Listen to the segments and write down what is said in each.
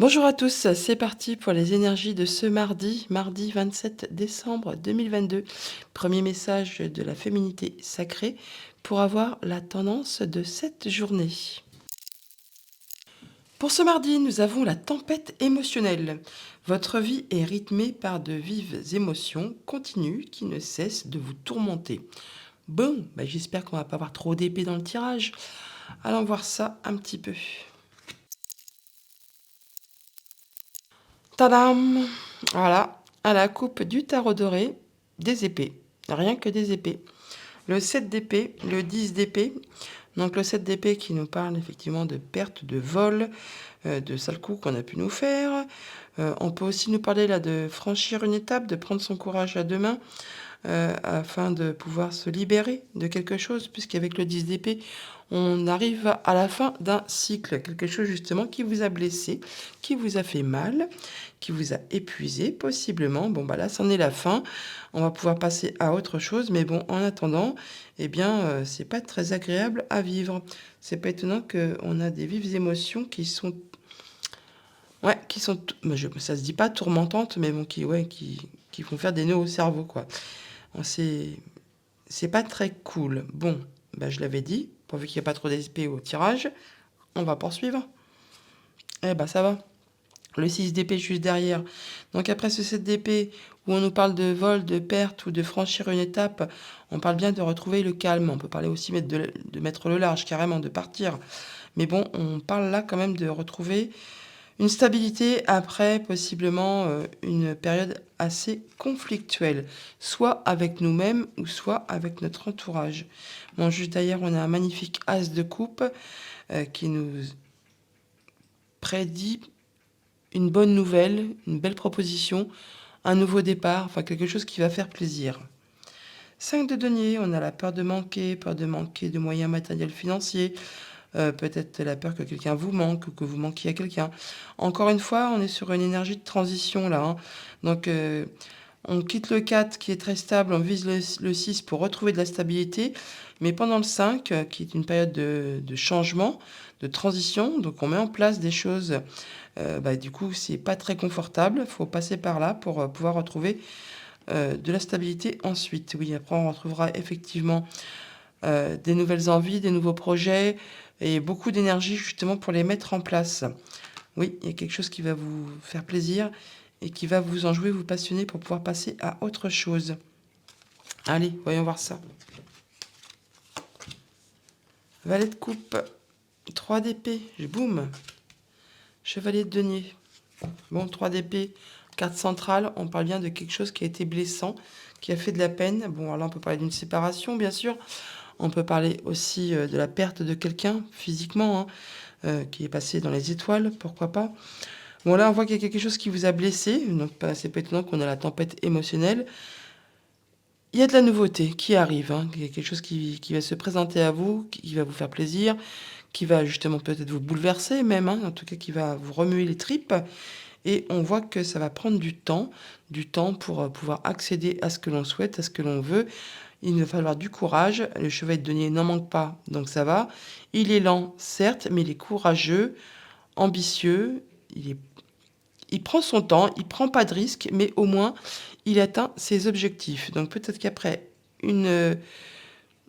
Bonjour à tous, c'est parti pour les énergies de ce mardi 27 décembre 2022. Premier message de la féminité sacrée pour avoir la tendance de cette journée. Pour ce mardi, nous avons la tempête émotionnelle. Votre vie est rythmée par de vives émotions continues qui ne cessent de vous tourmenter. Bon, j'espère qu'on va pas avoir trop d'épée dans le tirage. Allons voir ça un petit peu. Tadam! Voilà, à la coupe du tarot doré, des épées. Rien que des épées. Le 7 d'épée, le 10 d'épée. Donc le 7 d'épée qui nous parle effectivement de perte, de vol, de sales coups qu'on a pu nous faire. On peut aussi nous parler là de franchir une étape, de prendre son courage à deux mains afin de pouvoir se libérer de quelque chose, puisqu'avec le 10 d'épée, on arrive à la fin d'un cycle, quelque chose justement qui vous a blessé, qui vous a fait mal, qui vous a épuisé possiblement. Bon là, c'en est la fin. On va pouvoir passer à autre chose, mais bon, en attendant, c'est pas très agréable à vivre. C'est pas étonnant qu'on a des vives émotions qui sont, ça se dit pas tourmentantes, mais bon, qui font faire des nœuds au cerveau, quoi. C'est pas très cool. Bon, je l'avais dit, pourvu qu'il n'y ait pas trop d'SP au tirage, on va poursuivre. Ça va. Le 6 d'épée juste derrière. Donc après ce 7 d'épée, où on nous parle de vol, de perte ou de franchir une étape, on parle bien de retrouver le calme. On peut parler aussi de mettre le large, carrément, de partir. Mais bon, on parle là quand même de retrouver une stabilité après possiblement une période assez conflictuelle, soit avec nous-mêmes ou soit avec notre entourage. Bon, juste derrière, on a un magnifique as de coupe qui nous prédit une bonne nouvelle, une belle proposition, un nouveau départ, enfin quelque chose qui va faire plaisir. 5 de denier, on a la peur de manquer de moyens matériels financiers, peut-être la peur que quelqu'un vous manque ou que vous manquiez à quelqu'un. Encore une fois, on est sur une énergie de transition là. Donc, on quitte le 4 qui est très stable, on vise le 6 pour retrouver de la stabilité. Mais pendant le 5, qui est une période de changement, de transition, donc on met en place des choses. Du coup, c'est pas très confortable. Il faut passer par là pour pouvoir retrouver de la stabilité ensuite. Oui, après, on retrouvera effectivement des nouvelles envies, des nouveaux projets et beaucoup d'énergie justement pour les mettre en place. Oui, il y a quelque chose qui va vous faire plaisir et qui va vous enjouer, vous passionner pour pouvoir passer à autre chose. Allez, voyons voir ça. Valet de coupe, 3 d'épée, boum. Chevalier de denier. Bon, 3 d'épée, carte centrale, on parle bien de quelque chose qui a été blessant, qui a fait de la peine. Bon, alors là, on peut parler d'une séparation, bien sûr. On peut parler aussi de la perte de quelqu'un physiquement, qui est passé dans les étoiles, pourquoi pas. Bon, là, on voit qu'il y a quelque chose qui vous a blessé, donc c'est pas étonnant qu'on a la tempête émotionnelle. Il y a de la nouveauté qui arrive, il y a quelque chose qui va se présenter à vous, qui va vous faire plaisir, qui va justement peut-être vous bouleverser même, en tout cas qui va vous remuer les tripes. Et on voit que ça va prendre du temps pour pouvoir accéder à ce que l'on souhaite, à ce que l'on veut. Il va falloir du courage. Le chevalier de denier n'en manque pas, donc ça va. Il est lent, certes, mais il est courageux, ambitieux. Il prend son temps, il prend pas de risques, mais au moins, il atteint ses objectifs. Donc peut-être qu'après une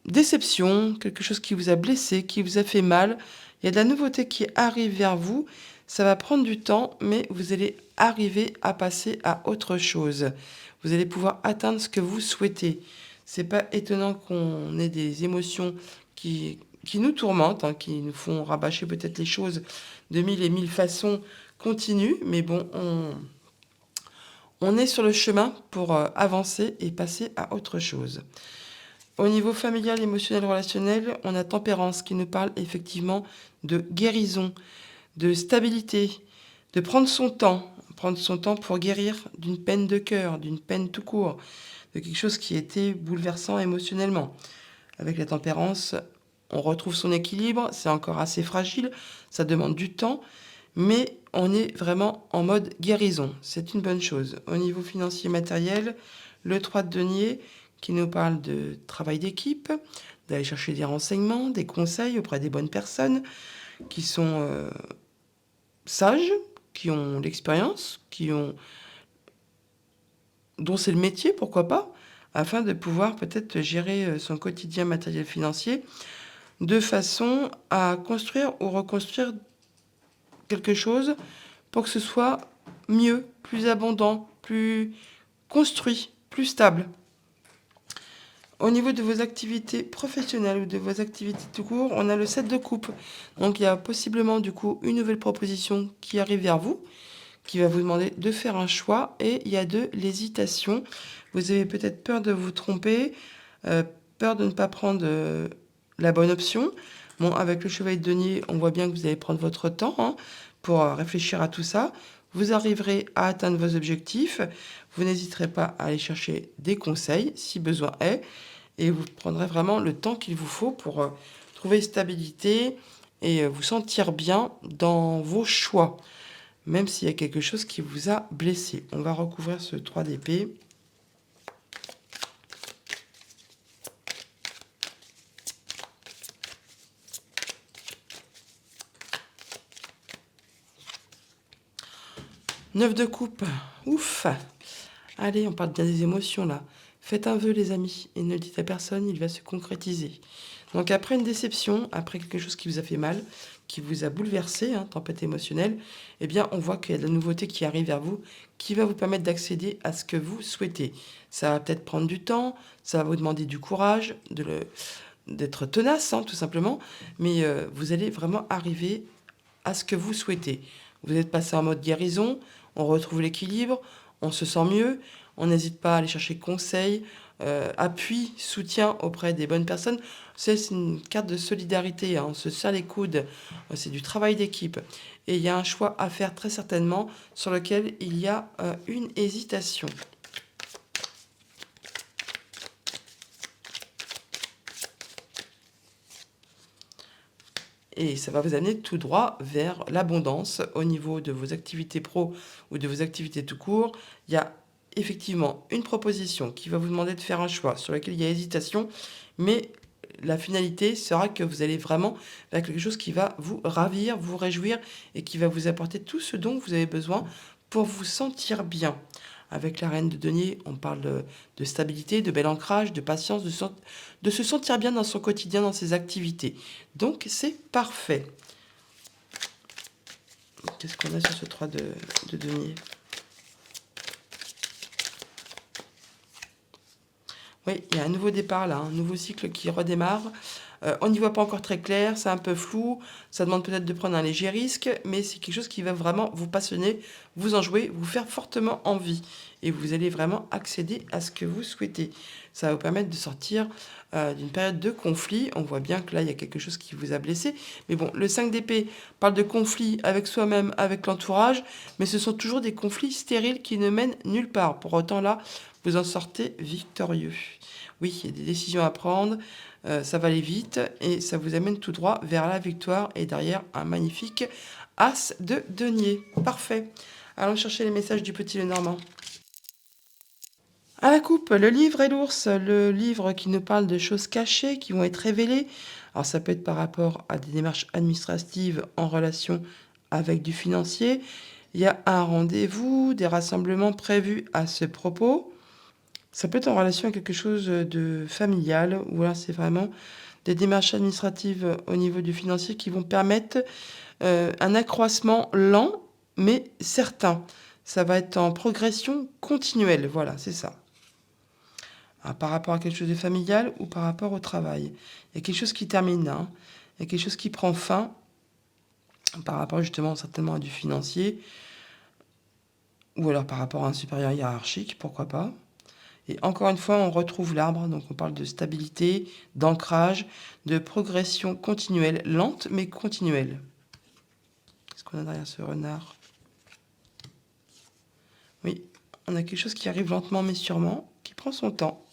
déception, quelque chose qui vous a blessé, qui vous a fait mal, il y a de la nouveauté qui arrive vers vous. Ça va prendre du temps, mais vous allez arriver à passer à autre chose. Vous allez pouvoir atteindre ce que vous souhaitez. C'est pas étonnant qu'on ait des émotions qui nous tourmentent, qui nous font rabâcher peut-être les choses de mille et mille façons continues, mais bon, on est sur le chemin pour avancer et passer à autre chose. Au niveau familial, émotionnel, relationnel, on a tempérance qui nous parle effectivement de guérison, de stabilité, de prendre son temps pour guérir d'une peine de cœur, d'une peine tout court, de quelque chose qui était bouleversant émotionnellement. Avec la tempérance, on retrouve son équilibre, c'est encore assez fragile, ça demande du temps, mais on est vraiment en mode guérison, c'est une bonne chose. Au niveau financier matériel, le 3 de denier qui nous parle de travail d'équipe, d'aller chercher des renseignements, des conseils auprès des bonnes personnes qui sont sages, qui ont l'expérience, dont c'est le métier, pourquoi pas, afin de pouvoir peut-être gérer son quotidien matériel financier de façon à construire ou reconstruire quelque chose pour que ce soit mieux, plus abondant, plus construit, plus stable. Au niveau de vos activités professionnelles ou de vos activités tout court, on a le 7 de coupe. Donc il y a possiblement du coup une nouvelle proposition qui arrive vers vous, qui va vous demander de faire un choix, et il y a de l'hésitation. Vous avez peut-être peur de vous tromper, euh, peur de ne pas prendre la bonne option. Bon, avec le chevalier de denier, on voit bien que vous allez prendre votre temps pour réfléchir à tout ça. Vous arriverez à atteindre vos objectifs. Vous n'hésiterez pas à aller chercher des conseils si besoin est. Et vous prendrez vraiment le temps qu'il vous faut pour trouver stabilité et vous sentir bien dans vos choix, même s'il y a quelque chose qui vous a blessé. On va recouvrir ce 3 d'épée. Neuf de coupe. Ouf. Allez, on parle bien des émotions là. Faites un vœu les amis et ne le dites à personne, il va se concrétiser. Donc après une déception, après quelque chose qui vous a fait mal, qui vous a bouleversé, tempête émotionnelle, eh bien on voit qu'il y a de la nouveauté qui arrive vers vous, qui va vous permettre d'accéder à ce que vous souhaitez. Ça va peut-être prendre du temps, ça va vous demander du courage, d'être tenace, tout simplement, mais vous allez vraiment arriver à ce que vous souhaitez. Vous êtes passé en mode guérison, on retrouve l'équilibre, on se sent mieux, on n'hésite pas à aller chercher conseil, appui, soutien auprès des bonnes personnes. C'est une carte de solidarité, on se serre les coudes, c'est du travail d'équipe. Et il y a un choix à faire très certainement sur lequel il y a une hésitation. Et ça va vous amener tout droit vers l'abondance au niveau de vos activités pro ou de vos activités tout court. Il y a effectivement une proposition qui va vous demander de faire un choix sur lequel il y a hésitation, mais la finalité sera que vous allez vraiment vers quelque chose qui va vous ravir, vous réjouir et qui va vous apporter tout ce dont vous avez besoin pour vous sentir bien. Avec la reine de denier, on parle de stabilité, de bel ancrage, de patience, de se sentir bien dans son quotidien, dans ses activités. Donc c'est parfait. Qu'est-ce qu'on a sur ce 3 de denier? Oui, il y a un nouveau départ là, un nouveau cycle qui redémarre. On n'y voit pas encore très clair, c'est un peu flou, ça demande peut-être de prendre un léger risque, mais c'est quelque chose qui va vraiment vous passionner, vous enjouer, vous faire fortement envie. Et vous allez vraiment accéder à ce que vous souhaitez. Ça va vous permettre de sortir d'une période de conflit. On voit bien que là, il y a quelque chose qui vous a blessé. Mais bon, le 5 d'épée parle de conflit avec soi-même, avec l'entourage, mais ce sont toujours des conflits stériles qui ne mènent nulle part. Pour autant, là, vous en sortez victorieux. Oui, il y a des décisions à prendre, ça va aller vite et ça vous amène tout droit vers la victoire et derrière un magnifique as de denier. Parfait. Allons chercher les messages du petit Lenormand. À la coupe, le livre et l'ours, le livre qui nous parle de choses cachées qui vont être révélées. Alors ça peut être par rapport à des démarches administratives en relation avec du financier. Il y a un rendez-vous, des rassemblements prévus à ce propos. Ça peut être en relation avec quelque chose de familial, ou là c'est vraiment des démarches administratives au niveau du financier qui vont permettre un accroissement lent, mais certain. Ça va être en progression continuelle, voilà, c'est ça. Alors, par rapport à quelque chose de familial ou par rapport au travail. Il y a quelque chose qui termine, il y a quelque chose qui prend fin, par rapport justement certainement à du financier, ou alors par rapport à un supérieur hiérarchique, pourquoi pas. Et encore une fois, on retrouve l'arbre, donc on parle de stabilité, d'ancrage, de progression continuelle, lente mais continuelle. Qu'est-ce qu'on a derrière ce renard? Oui, on a quelque chose qui arrive lentement mais sûrement, qui prend son temps.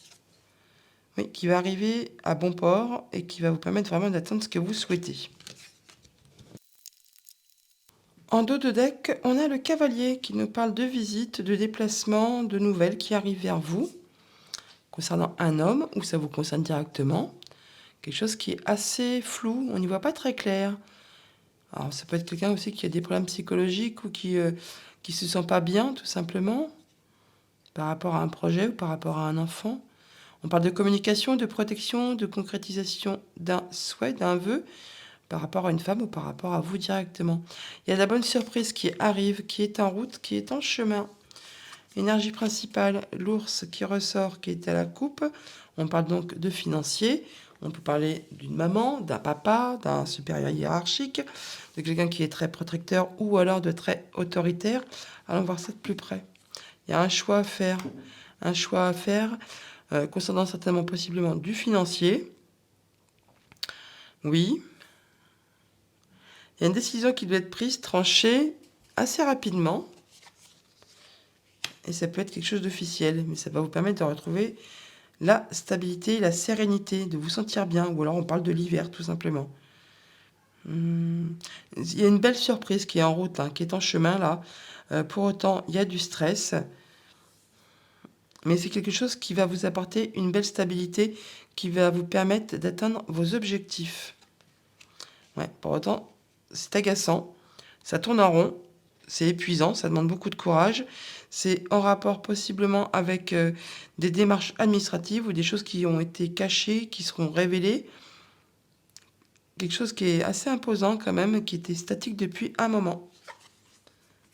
Oui, qui va arriver à bon port et qui va vous permettre vraiment d'atteindre ce que vous souhaitez. En dos de deck, on a le cavalier qui nous parle de visites, de déplacements, de nouvelles qui arrivent vers vous. Concernant un homme, ou ça vous concerne directement, quelque chose qui est assez flou, on n'y voit pas très clair. Alors, ça peut être quelqu'un aussi qui a des problèmes psychologiques ou qui se sent pas bien, tout simplement, par rapport à un projet ou par rapport à un enfant. On parle de communication, de protection, de concrétisation d'un souhait, d'un vœu, par rapport à une femme ou par rapport à vous directement. Il y a de la bonne surprise qui arrive, qui est en route, qui est en chemin. Énergie principale, l'ours qui ressort, qui est à la coupe. On parle donc de financier. On peut parler d'une maman, d'un papa, d'un supérieur hiérarchique, de quelqu'un qui est très protecteur ou alors de très autoritaire. Allons voir ça de plus près. Il y a un choix à faire. Un choix à faire concernant certainement possiblement du financier. Oui. Il y a une décision qui doit être prise, tranchée assez rapidement. Et ça peut être quelque chose d'officiel, mais ça va vous permettre de retrouver la stabilité, la sérénité, de vous sentir bien. Ou alors on parle de l'hiver, tout simplement. Il y a une belle surprise qui est en route, hein, qui est en chemin, là. Pour autant, il y a du stress. Mais c'est quelque chose qui va vous apporter une belle stabilité, qui va vous permettre d'atteindre vos objectifs. Ouais, pour autant, c'est agaçant. Ça tourne en rond. C'est épuisant, ça demande beaucoup de courage. C'est en rapport possiblement avec des démarches administratives ou des choses qui ont été cachées, qui seront révélées. Quelque chose qui est assez imposant quand même, qui était statique depuis un moment.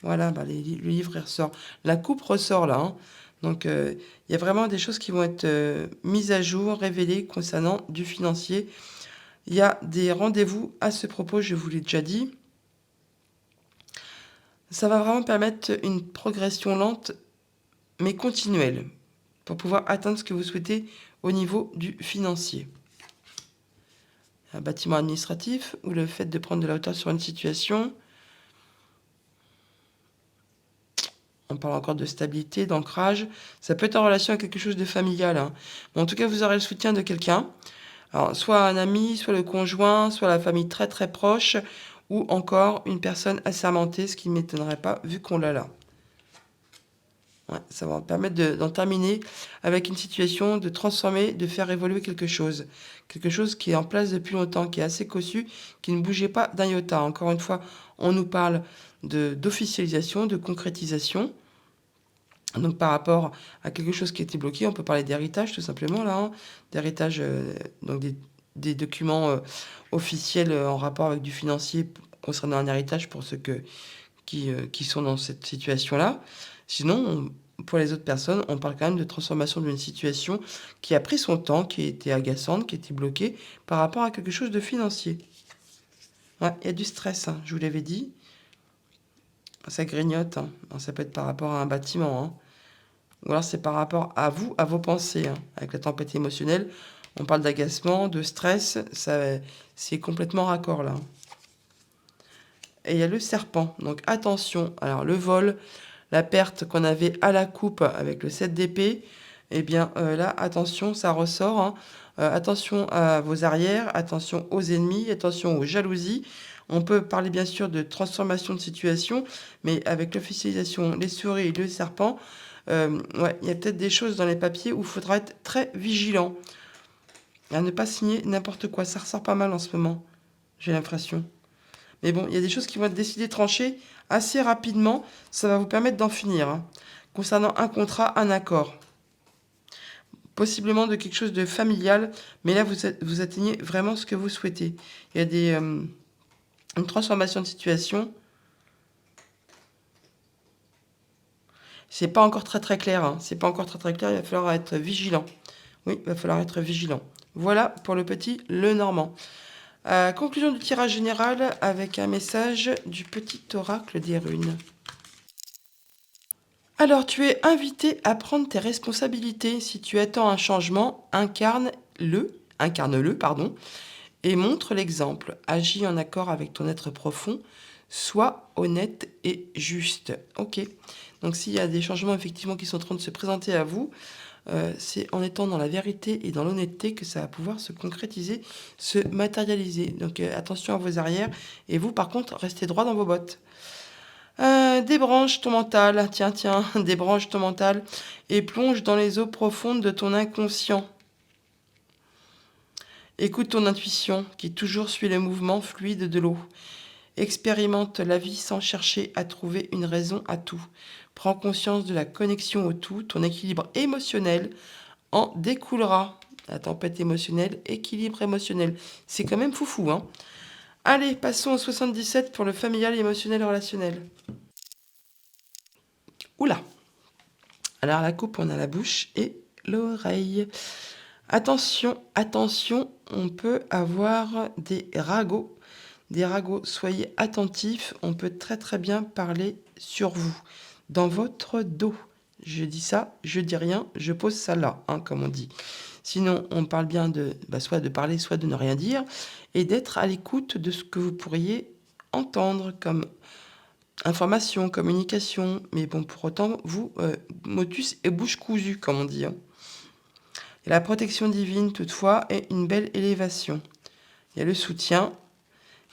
Voilà, bah, le livre il ressort. La coupe ressort là, hein. Donc il y a vraiment des choses qui vont être mises à jour, révélées concernant du financier. Il y a des rendez-vous à ce propos, je vous l'ai déjà dit. Ça va vraiment permettre une progression lente mais continuelle pour pouvoir atteindre ce que vous souhaitez au niveau du financier. Un bâtiment administratif ou le fait de prendre de la hauteur sur une situation. On parle encore de stabilité, d'ancrage. Ça peut être en relation avec quelque chose de familial, hein. Mais en tout cas, vous aurez le soutien de quelqu'un. Alors, soit un ami, soit le conjoint, soit la famille très très proche, ou encore une personne assermentée, ce qui ne m'étonnerait pas vu qu'on l'a là. Ouais, ça va permettre d'en terminer avec une situation, de transformer, de faire évoluer quelque chose. Quelque chose qui est en place depuis longtemps, qui est assez cossu, qui ne bougeait pas d'un iota. Encore une fois, on nous parle d'officialisation, de concrétisation. Donc par rapport à quelque chose qui était bloqué, on peut parler d'héritage tout simplement là, hein. D'héritage, donc des documents officiels en rapport avec du financier concernant un héritage pour ceux qui sont dans cette situation-là. Sinon, pour les autres personnes, on parle quand même de transformation d'une situation qui a pris son temps, qui était agaçante, qui était bloquée par rapport à quelque chose de financier. Ouais, il y a du stress, hein, je vous l'avais dit. Ça grignote, hein. Ça peut être par rapport à un bâtiment, hein. Ou alors c'est par rapport à vous, à vos pensées, hein. Avec la tempête émotionnelle, on parle d'agacement, de stress, c'est complètement raccord là. Et il y a le serpent, donc attention. Alors le vol, la perte qu'on avait à la coupe avec le 7 d'épée, eh bien là, attention, ça ressort, hein. Attention à vos arrières, attention aux ennemis, attention aux jalousies. On peut parler bien sûr de transformation de situation, mais avec l'officialisation, les souris et le serpent, ouais, il y a peut-être des choses dans les papiers où il faudra être très vigilant. À ne pas signer n'importe quoi. Ça ressort pas mal en ce moment, j'ai l'impression. Mais bon, il y a des choses qui vont être décidées, tranchées assez rapidement. Ça va vous permettre d'en finir, hein. Concernant un contrat, un accord. Possiblement de quelque chose de familial, mais là, vous atteignez vraiment ce que vous souhaitez. Il y a une transformation de situation. C'est pas encore très très clair, hein. C'est pas encore très très clair, il va falloir être vigilant. Oui, il va falloir être vigilant. Voilà pour le petit Lenormand. Conclusion du tirage général avec un message du petit oracle des runes. Alors, tu es invité à prendre tes responsabilités. Si tu attends un changement, incarne-le, pardon, et montre l'exemple. Agis en accord avec ton être profond. Sois honnête et juste. Ok. Donc, s'il y a des changements effectivement qui sont en train de se présenter à vous, c'est en étant dans la vérité et dans l'honnêteté que ça va pouvoir se concrétiser, se matérialiser. Donc attention à vos arrières. Et vous, par contre, restez droit dans vos bottes. Débranche ton mental, tiens, débranche ton mental et plonge dans les eaux profondes de ton inconscient. Écoute ton intuition qui toujours suit le mouvement fluide de l'eau. Expérimente la vie sans chercher à trouver une raison à tout. Prends conscience de la connexion au tout. Ton équilibre émotionnel en découlera. La tempête émotionnelle, équilibre émotionnel. C'est quand même foufou, hein. Allez, passons au 77 pour le familial, émotionnel, relationnel. Oula. Alors la coupe, on a la bouche et l'oreille. Attention, attention, on peut avoir des ragots. Des ragots, soyez attentifs, on peut très très bien parler sur vous, dans votre dos. Je dis ça, je dis rien, je pose ça là, hein, comme on dit. Sinon, on parle bien de soit de parler, soit de ne rien dire, et d'être à l'écoute de ce que vous pourriez entendre comme information, communication. Mais bon, pour autant, vous, motus et bouche cousue, comme on dit. Hein. Et la protection divine, toutefois, est une belle élévation. Il y a le soutien,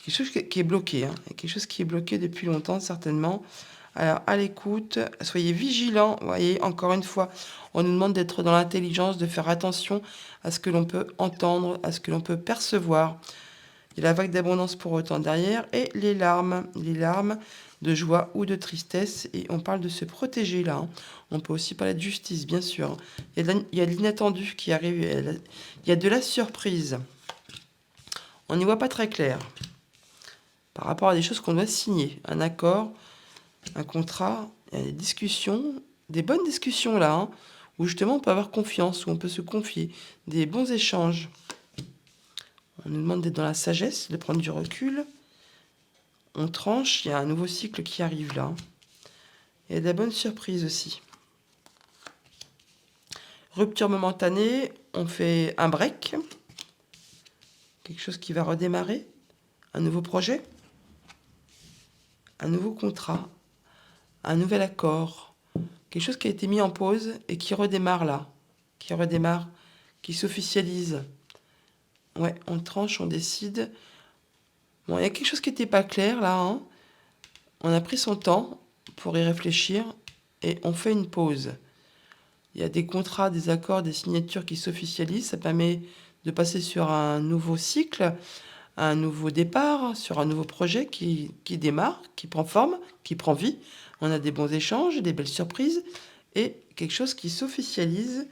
quelque chose qui est bloqué, hein, quelque chose qui est bloqué depuis longtemps, certainement. Alors, à l'écoute, soyez vigilants. Vous voyez, encore une fois, on nous demande d'être dans l'intelligence, de faire attention à ce que l'on peut entendre, à ce que l'on peut percevoir. Il y a la vague d'abondance pour autant derrière et les larmes de joie ou de tristesse. Et on parle de se protéger là. Hein. On peut aussi parler de justice, bien sûr. Il y a de l'inattendu qui arrive. Il y a de la surprise. On n'y voit pas très clair. Par rapport à des choses qu'on doit signer. Un accord, un contrat, il y a des discussions, des bonnes discussions là, hein, où justement on peut avoir confiance, où on peut se confier, des bons échanges. On nous demande d'être dans la sagesse, de prendre du recul. On tranche, il y a un nouveau cycle qui arrive là. Il y a de la bonne surprise aussi. Rupture momentanée, on fait un break. Quelque chose qui va redémarrer. Un nouveau projet. Un nouveau contrat. Un nouvel accord. Quelque chose qui a été mis en pause et qui redémarre là. Qui redémarre, qui s'officialise. Ouais, on tranche, on décide. Bon, il y a quelque chose qui n'était pas clair là. Hein. On a pris son temps pour y réfléchir et on fait une pause. Il y a des contrats, des accords, des signatures qui s'officialisent. Ça permet de passer sur un nouveau cycle, un nouveau départ, sur un nouveau projet qui démarre, qui prend forme, qui prend vie. On a des bons échanges, des belles surprises et quelque chose qui s'officialise,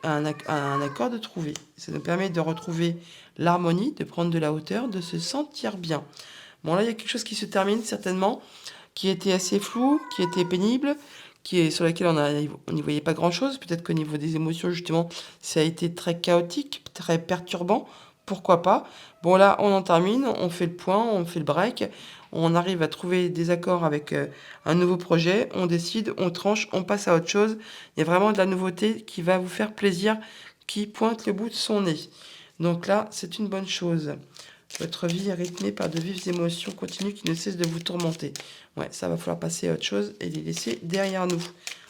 un accord de trouver. Ça nous permet de retrouver l'harmonie, de prendre de la hauteur, de se sentir bien. Bon, là, il y a quelque chose qui se termine certainement, qui était assez flou, qui était pénible, sur laquelle on n'y voyait pas grand-chose. Peut-être qu'au niveau des émotions, justement, ça a été très chaotique, très perturbant. Pourquoi pas? Bon, là, on en termine, on fait le point, on fait le break. On arrive à trouver des accords avec un nouveau projet. On décide, on tranche, on passe à autre chose. Il y a vraiment de la nouveauté qui va vous faire plaisir, qui pointe le bout de son nez. Donc là, c'est une bonne chose. Votre vie est rythmée par de vives émotions continues qui ne cessent de vous tourmenter. Ouais, ça va falloir passer à autre chose et les laisser derrière nous.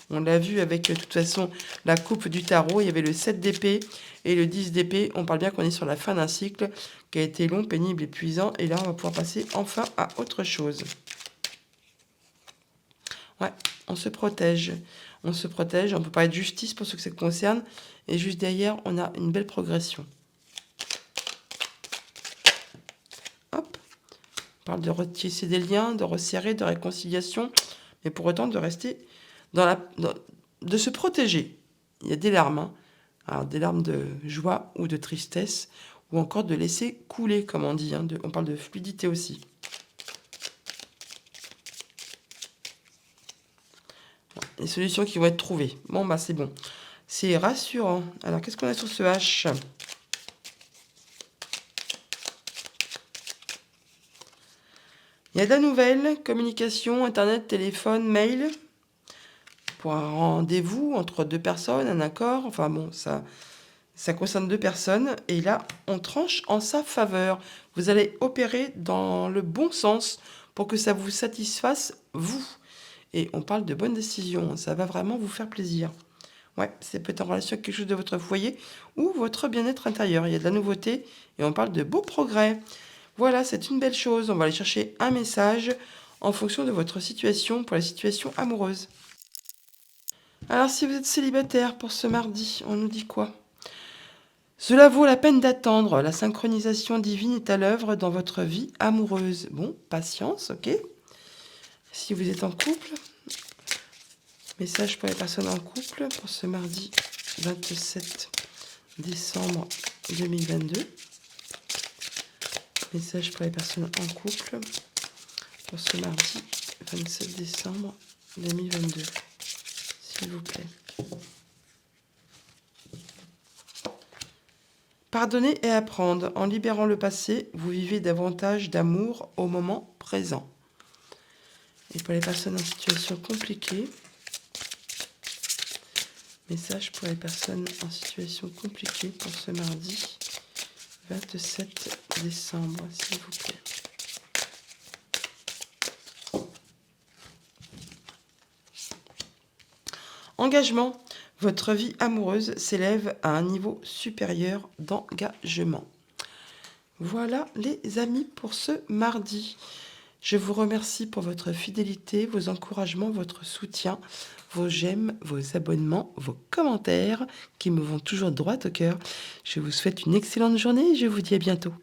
On l'a vu avec, de toute façon, la coupe du tarot. Il y avait le 7 d'épée et le 10 d'épée. On parle bien qu'on est sur la fin d'un cycle qui a été long, pénible, épuisant. Et là, on va pouvoir passer enfin à autre chose. Ouais, on se protège. On se protège. On peut parler de justice pour ceux que ça concerne. Et juste derrière, on a une belle progression. Hop. On parle de retisser des liens, de resserrer, de réconciliation. Mais pour autant, de rester de se protéger. Il y a des larmes. Hein. Alors, des larmes de joie ou de tristesse. Ou encore de laisser couler, comme on dit. Hein. On parle de fluidité aussi. Les solutions qui vont être trouvées. Bon, bah c'est bon. C'est rassurant. Alors, qu'est-ce qu'on a sur ce H ? Il y a de la nouvelle, communication, internet, téléphone, mail. Pour un rendez-vous entre deux personnes, un accord. Enfin bon, ça concerne deux personnes. Et là, on tranche en sa faveur. Vous allez opérer dans le bon sens pour que ça vous satisfasse, vous. Et on parle de bonnes décisions. Ça va vraiment vous faire plaisir. Ouais, c'est peut-être en relation avec quelque chose de votre foyer ou votre bien-être intérieur. Il y a de la nouveauté et on parle de beaux progrès. Voilà, c'est une belle chose. On va aller chercher un message en fonction de votre situation pour la situation amoureuse. Alors, si vous êtes célibataire pour ce mardi, on nous dit quoi ? Cela vaut la peine d'attendre. La synchronisation divine est à l'œuvre dans votre vie amoureuse. Bon, patience, ok. Si vous êtes en couple, message pour les personnes en couple pour ce mardi 27 décembre 2022. Message pour les personnes en couple pour ce mardi 27 décembre 2022. S'il vous plaît. Pardonner et apprendre. En libérant le passé, vous vivez davantage d'amour au moment présent. Et pour les personnes en situation compliquée, message pour les personnes en situation compliquée pour ce mardi 27 décembre, s'il vous plaît. Engagement. Votre vie amoureuse s'élève à un niveau supérieur d'engagement. Voilà les amis pour ce mardi. Je vous remercie pour votre fidélité, vos encouragements, votre soutien, vos j'aime, vos abonnements, vos commentaires qui me vont toujours droit au cœur. Je vous souhaite une excellente journée et je vous dis à bientôt.